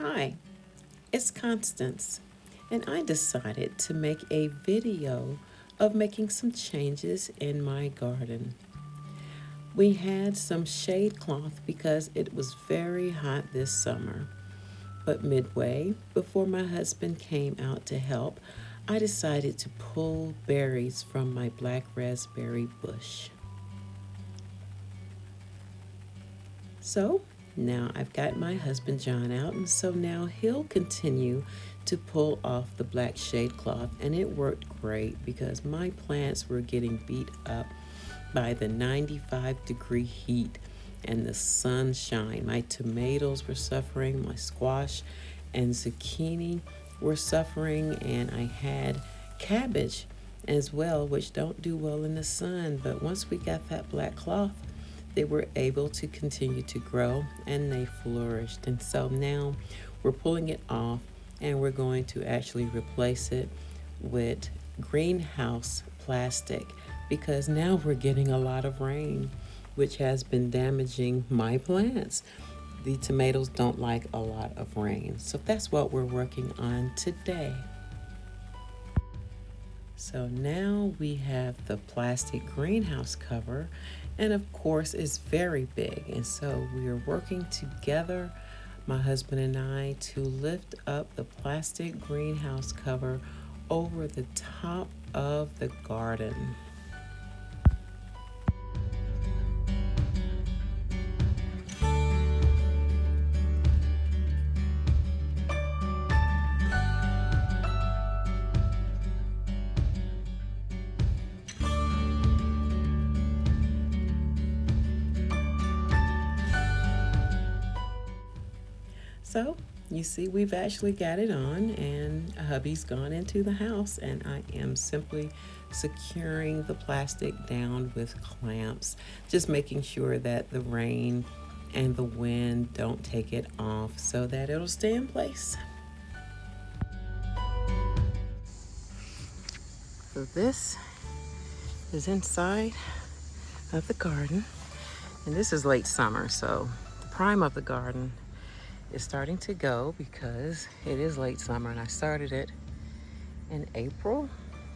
Hi, it's Constance, and I decided to make a video of making some changes in my garden. We had some shade cloth because it was very hot this summer, but midway, before my husband came out to help, I decided to pull berries from my black raspberry bush. So now I've got my husband John out, and so now he'll continue to pull off the black shade cloth. And it worked great because my plants were getting beat up by the 95-degree heat and the sunshine. My tomatoes were suffering, my squash and zucchini were suffering, and I had cabbage as well, which don't do well in the sun. But once we got that black cloth, they were able to continue to grow and they flourished. And so now we're pulling it off and we're going to actually replace it with greenhouse plastic because now we're getting a lot of rain, which has been damaging my plants. The tomatoes don't like a lot of rain. So that's what we're working on today. So now we have the plastic greenhouse cover, and of course it's very big. And so we are working together, my husband and I, to lift up the plastic greenhouse cover over the top of the garden. So you see, we've actually got it on, and hubby's gone into the house, and I am simply securing the plastic down with clamps, just making sure that the rain and the wind don't take it off so that it'll stay in place. So this is inside of the garden, and this is late summer, so the prime of the garden is starting to go because it is late summer, and I started it in April.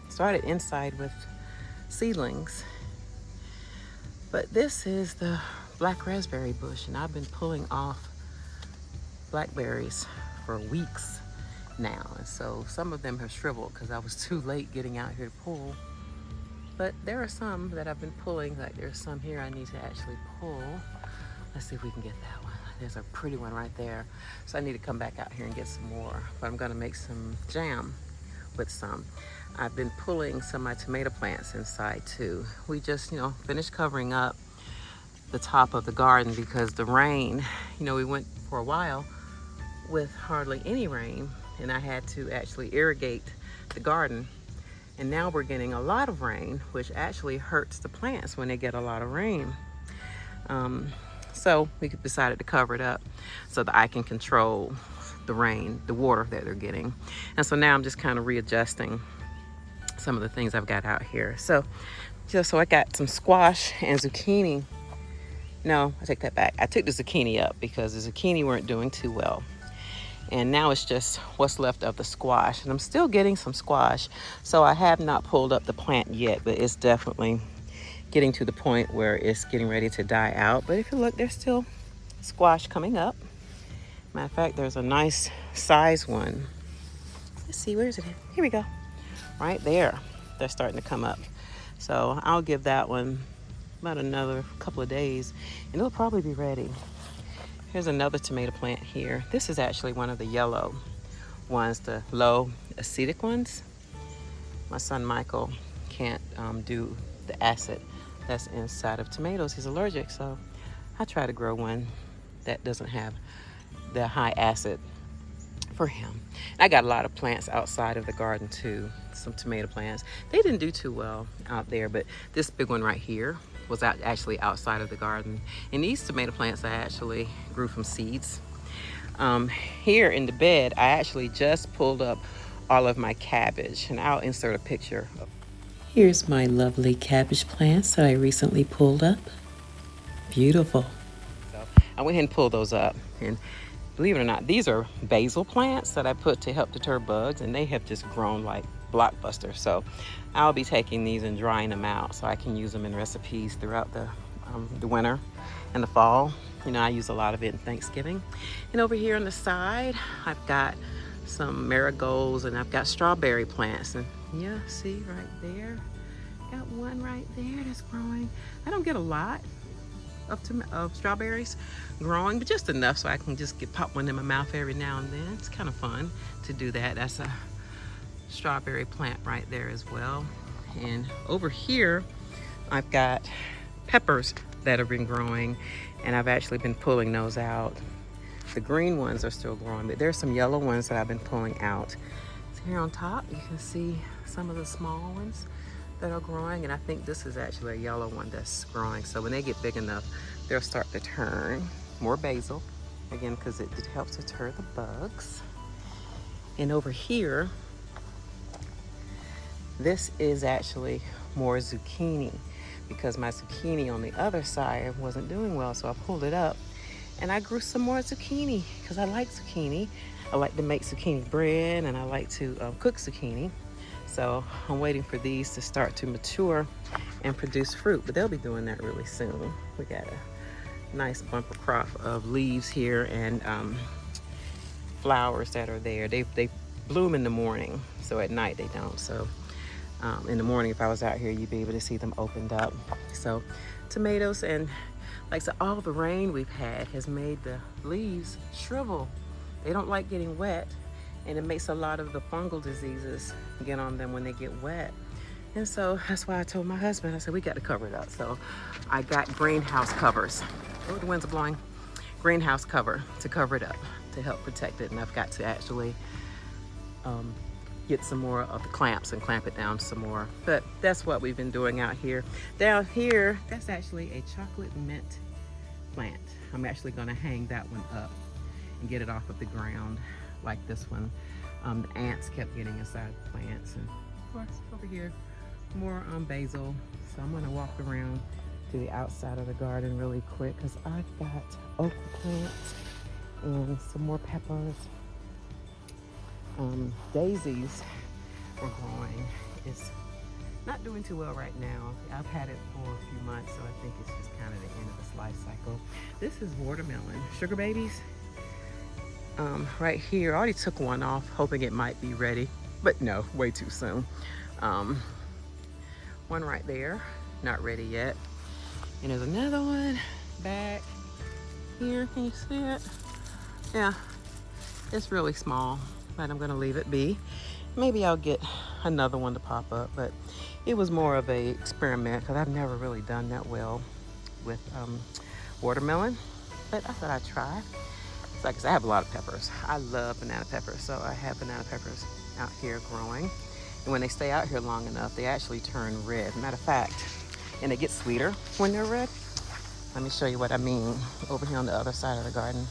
Started inside with seedlings, but this is the black raspberry bush, and I've been pulling off blackberries for weeks now, and so some of them have shriveled because I was too late getting out here to pull. But there are some that I've been pulling, like there's some here I need to actually pull. Let's see if we can get that one. There's a pretty one right there. So I need to come back out here and get some more. But I'm gonna make some jam with some. I've been pulling some of my tomato plants inside too. We just, finished covering up the top of the garden because the rain, we went for a while with hardly any rain, and I had to actually irrigate the garden. And now we're getting a lot of rain, which actually hurts the plants when they get a lot of rain. So we decided to cover it up so that I can control the rain, the water that they're getting. And so now I'm just kind of readjusting some of the things I've got out here. So I got some squash and zucchini. No, I take that back. I took the zucchini up because the zucchini weren't doing too well. And now it's just what's left of the squash. And I'm still getting some squash. So I have not pulled up the plant yet, but it's definitely getting to the point where it's getting ready to die out. But if you look, there's still squash coming up. Matter of fact, there's a nice size one. Let's see, where is it? Here we go. Right there. They're starting to come up. So I'll give that one about another couple of days, and it'll probably be ready. Here's another tomato plant here. This is actually one of the yellow ones, the low acidic ones. My son Michael can't do the acid that's inside of tomatoes. He's allergic, so I try to grow one that doesn't have the high acid for him. And I got a lot of plants outside of the garden too, some tomato plants. They didn't do too well out there, but this big one right here was actually outside of the garden. And these tomato plants I actually grew from seeds. Here in the bed, I actually just pulled up all of my cabbage, and I'll insert a picture. Here's my lovely cabbage plants that I recently pulled up. Beautiful. So I went ahead and pulled those up, and believe it or not, these are basil plants that I put to help deter bugs, and they have just grown like blockbusters. So I'll be taking these and drying them out so I can use them in recipes throughout the winter and the fall. You know, I use a lot of it in Thanksgiving. And over here on the side, I've got some marigolds, and I've got strawberry plants. And yeah, see right there, got one right there that's growing. I don't get a lot of strawberries growing, but just enough so I can just pop one in my mouth every now and then. It's kind of fun to do that. That's a strawberry plant right there as well. And over here, I've got peppers that have been growing, and I've actually been pulling those out. The green ones are still growing, but there's some yellow ones that I've been pulling out. So here on top, you can see some of the small ones that are growing, and I think this is actually a yellow one that's growing. So when they get big enough, they'll start to turn. More basil, again, because it helps deter the bugs. And over here, this is actually more zucchini, because my zucchini on the other side wasn't doing well, so I pulled it up and I grew some more zucchini because I like zucchini. I like to make zucchini bread, and I like to cook zucchini. So I'm waiting for these to start to mature and produce fruit, but they'll be doing that really soon. We got a nice bumper crop of leaves here and flowers that are there. They bloom in the morning, so at night they don't. So in the morning, if I was out here, you'd be able to see them opened up. So tomatoes, and like I said, all the rain we've had has made the leaves shrivel. They don't like getting wet, and it makes a lot of the fungal diseases get on them when they get wet. And so that's why I told my husband, I said, we got to cover it up. So I got greenhouse covers. Oh, the winds are blowing. Greenhouse cover to cover it up, to help protect it. And I've got to actually get some more of the clamps and clamp it down some more. But that's what we've been doing out here. Down here, that's actually a chocolate mint plant. I'm actually gonna hang that one up and get it off of the ground like this one. The ants kept getting inside the plants. And of course, over here, more basil. So I'm gonna walk around to the outside of the garden really quick, because I've got okra plants and some more peppers. Daisies are growing. It's not doing too well right now. I've had it for a few months, so I think it's just kind of the end of its life cycle. This is watermelon, sugar babies. Right here, I already took one off, hoping it might be ready, but no, way too soon. One right there, not ready yet. And there's another one back here. Can you see it? Yeah, it's really small, but I'm gonna leave it be. Maybe I'll get another one to pop up, but it was more of a experiment because I've never really done that well with watermelon, but I thought I'd try. So like I said, I have a lot of peppers. I love banana peppers, so I have banana peppers out here growing. And when they stay out here long enough, they actually turn red. Matter of fact, and they get sweeter when they're red. Let me show you what I mean over here on the other side of the garden.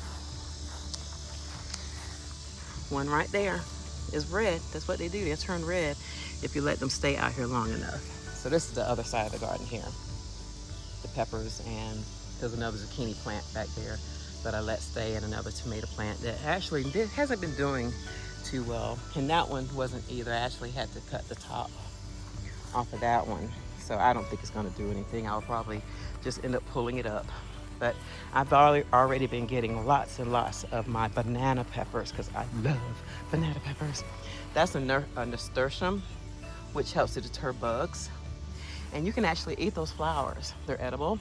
One right there is red. That's what they do. They turn red if you let them stay out here long enough. So this is the other side of the garden here. The peppers, and there's another zucchini plant back there that I let stay, and another tomato plant that actually hasn't been doing too well. And that one wasn't either. I actually had to cut the top off of that one. So I don't think it's gonna do anything. I'll probably just end up pulling it up. But I've already been getting lots and lots of my banana peppers, because I love banana peppers. That's a nasturtium, which helps to deter bugs. And you can actually eat those flowers. They're edible.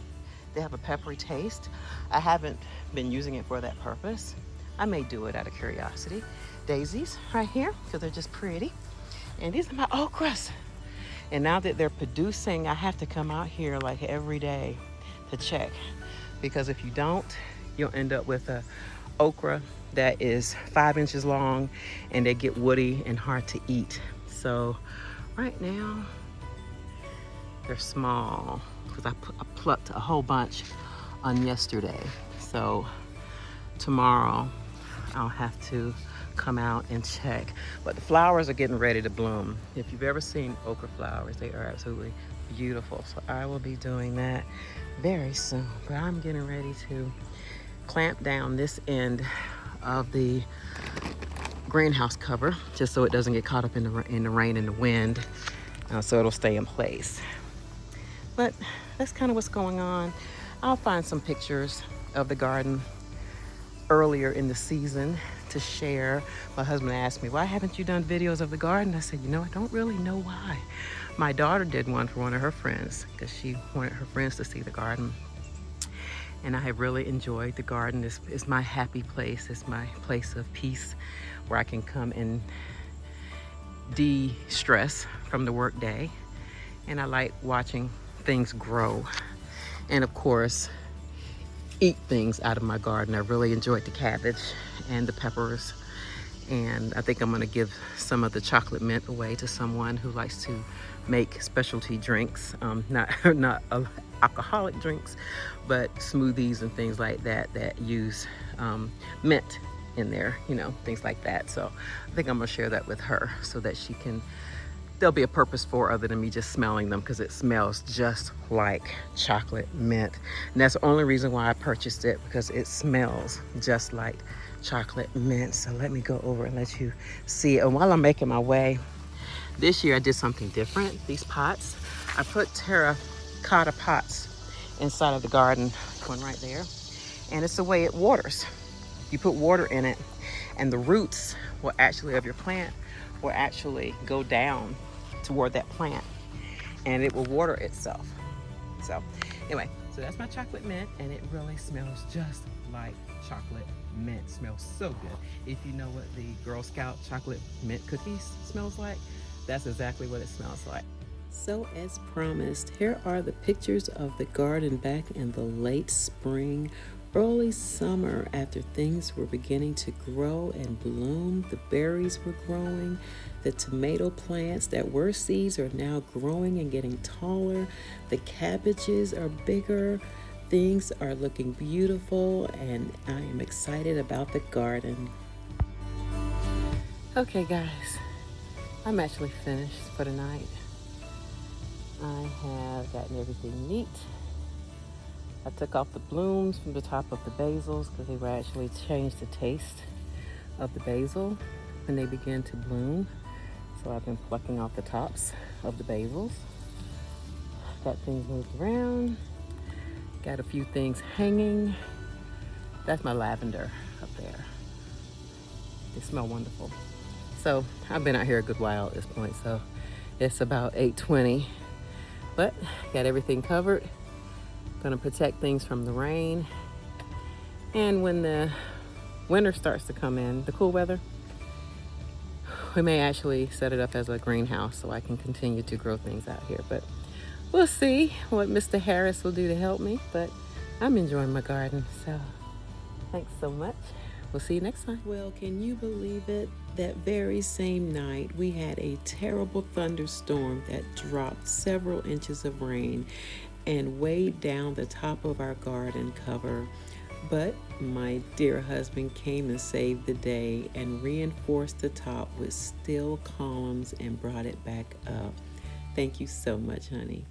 They have a peppery taste. I haven't been using it for that purpose. I may do it out of curiosity. Daisies right here, because they're just pretty. And these are my okras. And now that they're producing, I have to come out here like every day to check. Because if you don't, you'll end up with a okra that is 5 inches long, and they get woody and hard to eat. So right now, they're small, because I plucked a whole bunch on yesterday. So tomorrow I'll have to come out and check. But the flowers are getting ready to bloom. If you've ever seen okra flowers, they are absolutely beautiful. So I will be doing that very soon. But I'm getting ready to clamp down this end of the greenhouse cover, just so it doesn't get caught up in the rain and the wind, so it'll stay in place. But that's kind of what's going on. I'll find some pictures of the garden earlier in the season to share. My husband asked me, why haven't you done videos of the garden? I said, you know, I don't really know why. My daughter did one for one of her friends because she wanted her friends to see the garden. And I have really enjoyed the garden. It's my happy place. It's my place of peace where I can come and de-stress from the work day. And I like watching things grow. And of course, eat things out of my garden. I really enjoyed the cabbage and the peppers. And I think I'm gonna give some of the chocolate mint away to someone who likes to make specialty drinks, not alcoholic drinks, but smoothies and things like that that use mint in there, you know, things like that. So I think I'm gonna share that with her so that she can, there'll be a purpose for other than me just smelling them, because it smells just like chocolate mint. And that's the only reason why I purchased it, because it smells just like chocolate mint. So let me go over and let you see it. And while I'm making my way, this year I did something different. These pots, I put terracotta pots inside of the garden, one right there. And it's the way it waters. You put water in it and the roots will actually, of your plant, will actually go down toward that plant and it will water itself. So anyway, so that's my chocolate mint, and it really smells just like chocolate mint. Smells so good. If you know what the Girl Scout chocolate mint cookies smells like, that's exactly what it smells like. So as promised, here are the pictures of the garden back in the late spring, early summer, after things were beginning to grow and bloom. The berries were growing. The tomato plants that were seeds are now growing and getting taller. The cabbages are bigger. Things are looking beautiful, and I am excited about the garden. Okay guys, I'm actually finished for the night. I have gotten everything neat. I took off the blooms from the top of the basils because they will actually change the taste of the basil when they begin to bloom. So I've been plucking off the tops of the basils. Got things moved around. Got a few things hanging. That's my lavender up there. They smell wonderful. So I've been out here a good while at this point. So it's about 8:20, but got everything covered. Gonna protect things from the rain. And when the winter starts to come in, the cool weather, we may actually set it up as a greenhouse so I can continue to grow things out here. But we'll see what Mr. Harris will do to help me. But I'm enjoying my garden, so thanks so much. We'll see you next time. Well, can you believe it? That very same night, we had a terrible thunderstorm that dropped several inches of rain and weighed down the top of our garden cover. But my dear husband came and saved the day and reinforced the top with steel columns and brought it back up. Thank you so much, honey.